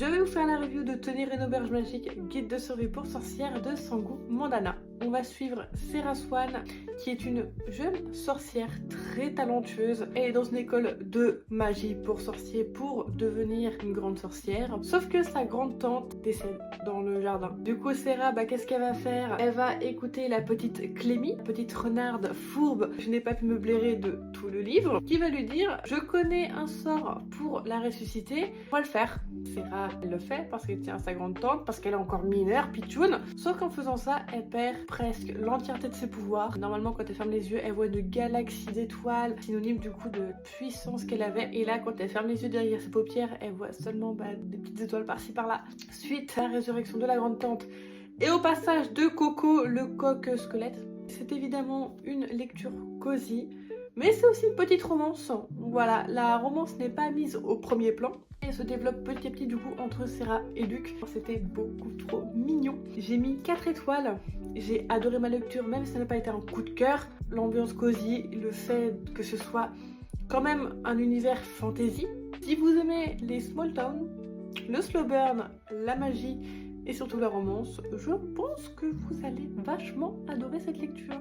Je vais vous faire la review de Tenir une auberge magique, guide de survie pour sorcières de Sangu Mandana. On va suivre Serah Swan, qui est une jeune sorcière très talentueuse. Elle est dans une école de magie pour sorciers pour devenir une grande sorcière. Sauf que sa grande tante décède dans le jardin. Du coup, Serah, qu'est-ce qu'elle va faire? Elle va écouter la petite Clémy, petite renarde fourbe, je n'ai pas pu me blairer de tout le livre, qui va lui dire: je connais un sort pour la ressusciter, on va le faire. Serah, elle le fait parce qu'elle tient à sa grande tante, parce qu'elle est encore mineure, pitchoun. Sauf qu'en faisant ça, elle perd presque l'entièreté de ses pouvoirs. Normalement, quand elle ferme les yeux, elle voit une galaxie d'étoiles, synonyme du coup de puissance qu'elle avait. Et là, quand elle ferme les yeux derrière ses paupières, elle voit seulement des petites étoiles par-ci par-là. Suite à la résurrection de la grande tante et au passage de Coco, le coq squelette. C'est évidemment une lecture cosy, mais c'est aussi une petite romance. Voilà, la romance n'est pas mise au premier plan. Elle se développe petit à petit du coup entre Serah et Luc. C'était beaucoup trop mignon. J'ai mis 4 étoiles. J'ai adoré ma lecture, même si ça n'a pas été un coup de cœur. L'ambiance cosy, le fait que ce soit quand même un univers fantasy. Si vous aimez les small towns, le slow burn, la magie et surtout la romance, je pense que vous allez vachement adorer cette lecture.